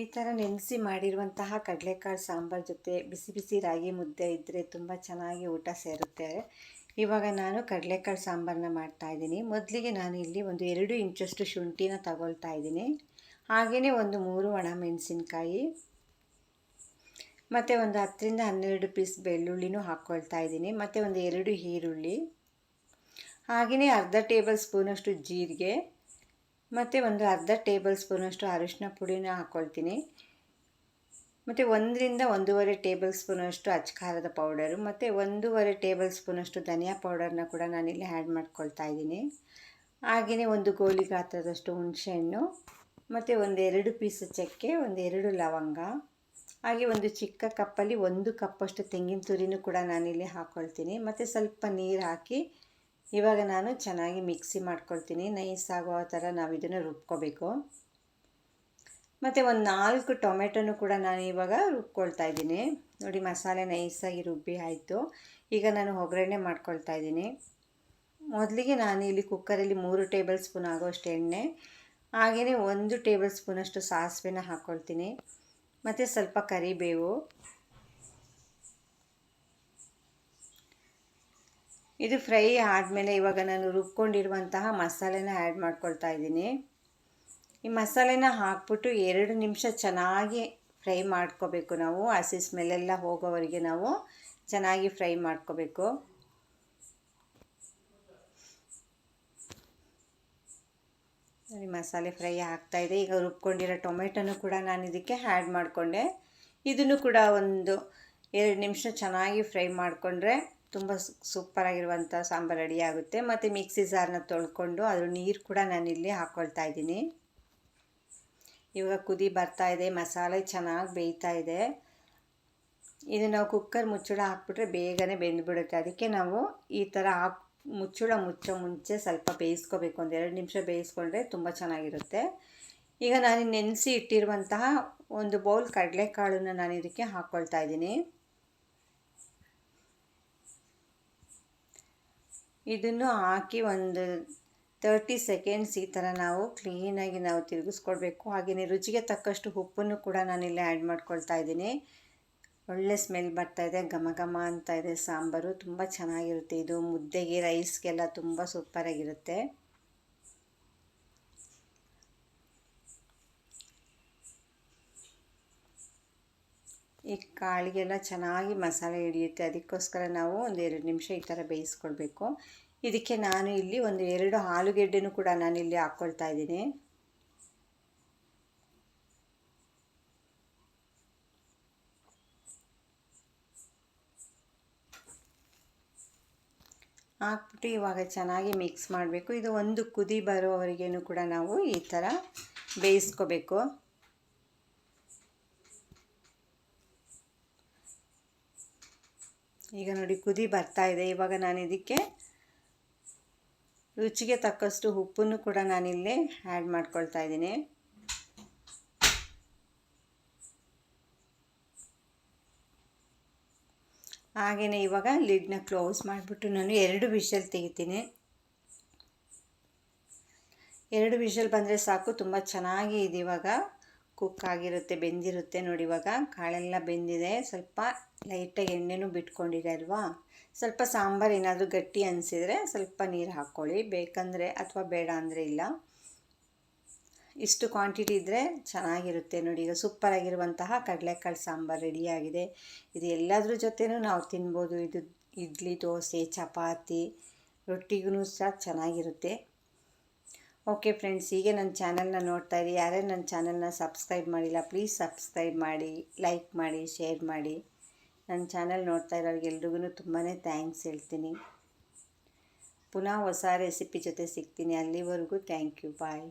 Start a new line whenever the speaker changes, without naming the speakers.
ಈ ಥರ ನೆನೆಸಿ ಮಾಡಿರುವಂತಹ ಕಡಲೆಕಾಳು ಸಾಂಬಾರು ಜೊತೆ ಬಿಸಿ ಬಿಸಿ ರಾಗಿ ಮುದ್ದೆ ಇದ್ದರೆ ತುಂಬ ಚೆನ್ನಾಗಿ ಊಟ ಸೇರುತ್ತೆ. ಇವಾಗ ನಾನು ಕಡಲೆಕಾಳು ಸಾಂಬಾರನ್ನ ಮಾಡ್ತಾಯಿದ್ದೀನಿ. ಮೊದಲಿಗೆ ನಾನು ಇಲ್ಲಿ ಒಂದು 2 ಇಂಚಷ್ಟು ಶುಂಠಿನ ತಗೊಳ್ತಾ ಇದ್ದೀನಿ. ಹಾಗೆಯೇ ಒಂದು 3 ಒಣಮೆಣಸಿನ್ಕಾಯಿ ಮತ್ತು ಒಂದು 10ರಿಂದ 12 ಪೀಸ್ ಬೆಳ್ಳುಳ್ಳಿನೂ ಹಾಕ್ಕೊಳ್ತಾ ಇದ್ದೀನಿ. ಮತ್ತು ಒಂದು 2 ಈರುಳ್ಳಿ, ಹಾಗೆಯೇ ಅರ್ಧ ಟೇಬಲ್ ಸ್ಪೂನಷ್ಟು ಜೀರಿಗೆ ಮತ್ತು ಒಂದು ಅರ್ಧ ಟೇಬಲ್ ಸ್ಪೂನಷ್ಟು ಅರಿಶಿನ ಪುಡಿನ ಹಾಕ್ಕೊಳ್ತೀನಿ. ಮತ್ತು 1ರಿಂದ 1.5 ಟೇಬಲ್ ಸ್ಪೂನಷ್ಟು ಅಚ್ಚ ಪೌಡರು ಮತ್ತು 1.5 ಟೇಬಲ್ ಸ್ಪೂನಷ್ಟು ಧನಿಯಾ ಪೌಡರ್ನ ಕೂಡ ನಾನಿಲ್ಲಿ ಆ್ಯಡ್ ಮಾಡ್ಕೊಳ್ತಾ ಇದ್ದೀನಿ. ಹಾಗೆಯೇ ಒಂದು ಗೋಲಿ ಗಾತ್ರದಷ್ಟು ಹುಣಸೆಹಣ್ಣು ಮತ್ತು ಒಂದು 2 ಪೀಸ್ ಚಕ್ಕೆ, ಒಂದು 2 ಲವಂಗ, ಹಾಗೆ ಒಂದು ಚಿಕ್ಕ ಕಪ್ಪಲ್ಲಿ 1 ಕಪ್ಪಷ್ಟು ತೆಂಗಿನ ತುರಿನೂ ಕೂಡ ನಾನಿಲ್ಲಿ ಹಾಕ್ಕೊಳ್ತೀನಿ. ಮತ್ತು ಸ್ವಲ್ಪ ನೀರು ಹಾಕಿ ಇವಾಗ ನಾನು ಚೆನ್ನಾಗಿ ಮಿಕ್ಸಿ ಮಾಡ್ಕೊಳ್ತೀನಿ. ನೈಸ್ ಆಗೋ ಥರ ನಾವು ಇದನ್ನು ರುಬ್ಕೋಬೇಕು. ಮತ್ತು ಒಂದು 4 ಟೊಮೆಟೊನೂ ಕೂಡ ನಾನು ಇವಾಗ ರುಬ್ಕೊಳ್ತಾ ಇದ್ದೀನಿ. ನೋಡಿ, ಮಸಾಲೆ ನೈಸಾಗಿ ರುಬ್ಬಿ ಆಯಿತು. ಈಗ ನಾನು ಒಗ್ಗರಣೆ ಮಾಡ್ಕೊಳ್ತಾ ಇದ್ದೀನಿ. ಮೊದಲಿಗೆ ನಾನು ಇಲ್ಲಿ ಕುಕ್ಕರಲ್ಲಿ 3 ಟೇಬಲ್ ಸ್ಪೂನ್ ಆಗೋಷ್ಟು ಎಣ್ಣೆ, ಹಾಗೆಯೇ 1 ಟೇಬಲ್ ಸ್ಪೂನಷ್ಟು ಸಾಸಿವೆನ ಹಾಕ್ಕೊಳ್ತೀನಿ. ಮತ್ತು ಸ್ವಲ್ಪ ಕರಿಬೇವು. ಇದು ಫ್ರೈ ಆದಮೇಲೆ ಇವಾಗ ನಾನು ರುಬ್ಕೊಂಡಿರುವಂತಹ ಮಸಾಲೆನ ಆ್ಯಡ್ ಮಾಡ್ಕೊಳ್ತಾ ಇದ್ದೀನಿ. ಈ ಮಸಾಲೆನ ಹಾಕ್ಬಿಟ್ಟು 2 ನಿಮಿಷ ಚೆನ್ನಾಗಿ ಫ್ರೈ ಮಾಡ್ಕೋಬೇಕು. ನಾವು ಹಸಿ ಸ್ಮೆಲ್ಲೆಲ್ಲ ಹೋಗೋವರೆಗೆ ನಾವು ಚೆನ್ನಾಗಿ ಫ್ರೈ ಮಾಡ್ಕೋಬೇಕು. ಈ ಮಸಾಲೆ ಫ್ರೈ ಆಗ್ತಾಯಿದೆ. ಈಗ ರುಬ್ಕೊಂಡಿರೋ ಟೊಮೆಟೊನೂ ಕೂಡ ನಾನು ಇದಕ್ಕೆ ಆ್ಯಡ್ ಮಾಡಿಕೊಂಡೆ. ಇದನ್ನು ಕೂಡ ಒಂದು 2 ನಿಮಿಷ ಚೆನ್ನಾಗಿ ಫ್ರೈ ಮಾಡಿಕೊಂಡ್ರೆ ತುಂಬ ಸೂಪರಾಗಿರುವಂಥ ಸಾಂಬಾರು ರೆಡಿ ಆಗುತ್ತೆ. ಮತ್ತು ಮಿಕ್ಸಿ ಜಾರನ್ನ ತೊಳ್ಕೊಂಡು ಅದ್ರ ನೀರು ಕೂಡ ನಾನಿಲ್ಲಿ ಹಾಕ್ಕೊಳ್ತಾ ಇದ್ದೀನಿ. ಇವಾಗ ಕುದಿ ಬರ್ತಾ ಇದೆ, ಮಸಾಲೆ ಚೆನ್ನಾಗಿ ಬೇಯ್ತಾ ಇದೆ. ಇದು ನಾವು ಕುಕ್ಕರ್ ಮುಚ್ಚಳ ಹಾಕ್ಬಿಟ್ರೆ ಬೇಗನೆ ಬೆಂದುಬಿಡುತ್ತೆ. ಅದಕ್ಕೆ ನಾವು ಈ ಥರ ಮುಚ್ಚಳ ಮುಚ್ಚೋ ಮುಂಚೆ ಸ್ವಲ್ಪ ಬೇಯಿಸ್ಕೋಬೇಕು. ಒಂದು 2 ನಿಮಿಷ ಬೇಯಿಸ್ಕೊಂಡ್ರೆ ತುಂಬ ಚೆನ್ನಾಗಿರುತ್ತೆ. ಈಗ ನಾನು ನೆನೆಸಿ ಇಟ್ಟಿರುವಂತಹ ಒಂದು ಬೌಲ್ ಕಡಲೆಕಾಳನ್ನು ನಾನು ಇದಕ್ಕೆ ಹಾಕ್ಕೊಳ್ತಾ ಇದ್ದೀನಿ. ಇದನ್ನು ಹಾಕಿ ಒಂದು 30 ಸೆಕೆಂಡ್ಸ್ ಈ ಥರ ನಾವು ಕ್ಲೀನಾಗಿ ನಾವು ತಿರುಗಿಸ್ಕೊಳ್ಬೇಕು. ಹಾಗೆಯೇ ರುಚಿಗೆ ತಕ್ಕಷ್ಟು ಉಪ್ಪನ್ನು ಕೂಡ ನಾನಿಲ್ಲಿ ಆ್ಯಡ್ ಮಾಡ್ಕೊಳ್ತಾ ಇದ್ದೀನಿ. ಒಳ್ಳೆ ಸ್ಮೆಲ್ ಬರ್ತಾಯಿದೆ, ಘಮ ಘಮ ಅಂತ ಇದೆ ಸಾಂಬಾರು. ತುಂಬ ಚೆನ್ನಾಗಿರುತ್ತೆ. ಇದು ಮುದ್ದೆಗೆ, ರೈಸ್ಗೆಲ್ಲ ತುಂಬ ಸೂಪರಾಗಿರುತ್ತೆ. ಈ ಕಾಳಿಗೆಲ್ಲ ಚೆನ್ನಾಗಿ ಮಸಾಲೆ ಹಿಡಿಯುತ್ತೆ. ಅದಕ್ಕೋಸ್ಕರ ನಾವು ಒಂದು 2 ನಿಮಿಷ ಈ ಥರ ಬೇಯಿಸ್ಕೊಳ್ಬೇಕು. ಇದಕ್ಕೆ ನಾನು ಇಲ್ಲಿ ಒಂದು 2 ಆಲೂಗೆಡ್ಡೆನೂ ಕೂಡ ನಾನಿಲ್ಲಿ ಹಾಕ್ಕೊಳ್ತಾ ಇದ್ದೀನಿ. ಹಾಕ್ಬಿಟ್ಟು ಇವಾಗ ಚೆನ್ನಾಗಿ ಮಿಕ್ಸ್ ಮಾಡಬೇಕು. ಇದು ಒಂದು ಕುದಿ ಬರೋವರೆಗೂ ಕೂಡ ನಾವು ಈ ಥರ ಬೇಯಿಸ್ಕೋಬೇಕು. ಈಗ ನೋಡಿ, ಕುದಿ ಬರ್ತಾ ಇದೆ. ಇವಾಗ ನಾನು ಇದಕ್ಕೆ ರುಚಿಗೆ ತಕ್ಕಷ್ಟು ಉಪ್ಪನ್ನು ಕೂಡ ನಾನಿಲ್ಲಿ ಆ್ಯಡ್ ಮಾಡ್ಕೊಳ್ತಾ ಇದ್ದೀನಿ. ಹಾಗೆಯೇ ಇವಾಗ ಲಿಡ್ನ ಕ್ಲೋಸ್ ಮಾಡಿಬಿಟ್ಟು ನಾನು 2 ವಿಷಲ್ ತೆಗಿತೀನಿ. 2 ವಿಷಲ್ ಬಂದರೆ ಸಾಕು. ತುಂಬ ಚೆನ್ನಾಗಿ ಇದು ಇವಾಗ ಕುಕ್ ಆಗಿರುತ್ತೆ, ಬೆಂದಿರುತ್ತೆ. ನೋಡಿ, ಇವಾಗ ಕಾಳೆಲ್ಲ ಬೆಂದಿದೆ. ಸ್ವಲ್ಪ ಲೈಟಾಗಿ ಎಣ್ಣೆನೂ ಬಿಟ್ಕೊಂಡಿದೆ ಅಲ್ವಾ. ಸ್ವಲ್ಪ ಸಾಂಬಾರು ಏನಾದರೂ ಗಟ್ಟಿ ಅನಿಸಿದರೆ ಸ್ವಲ್ಪ ನೀರು ಹಾಕ್ಕೊಳ್ಳಿ, ಬೇಕಂದರೆ, ಅಥವಾ ಬೇಡ ಅಂದರೆ ಇಲ್ಲ. ಇಷ್ಟು ಕ್ವಾಂಟಿಟಿ ಇದ್ದರೆ ಚೆನ್ನಾಗಿರುತ್ತೆ. ನೋಡಿ, ಈಗ ಸೂಪರಾಗಿರುವಂತಹ ಕಡಲೆಕಾಳು ಸಾಂಬಾರು ರೆಡಿಯಾಗಿದೆ. ಇದು ಎಲ್ಲದ್ರ ಜೊತೆನೂ ನಾವು ತಿನ್ಬೋದು. ಇದು ಇಡ್ಲಿ, ದೋಸೆ, ಚಪಾತಿ, ರೊಟ್ಟಿಗೂ ಸಹ ಚೆನ್ನಾಗಿರುತ್ತೆ. ಓಕೆ ಫ್ರೆಂಡ್ಸ್, ಹೀಗೆ ನನ್ನ ಚಾನಲ್ನ ನೋಡ್ತಾ ಇರಿ. ಯಾರ್ಯಾರು ನನ್ನ ಚಾನಲ್ನ ಸಬ್ಸ್ಕ್ರೈಬ್ ಮಾಡಿಲ್ಲ, ಪ್ಲೀಸ್ ಸಬ್ಸ್ಕ್ರೈಬ್ ಮಾಡಿ, ಲೈಕ್ ಮಾಡಿ, ಶೇರ್ ಮಾಡಿ. ನನ್ನ ಚಾನಲ್ ನೋಡ್ತಾ ಇರೋರಿಗೆಲ್ರಿಗೂ ತುಂಬಾ ಥ್ಯಾಂಕ್ಸ್ ಹೇಳ್ತೀನಿ. ಪುನಃ ಹೊಸ ರೆಸಿಪಿ ಜೊತೆ ಸಿಗ್ತೀನಿ. ಅಲ್ಲಿವರೆಗೂ ಥ್ಯಾಂಕ್ ಯು, ಬಾಯ್.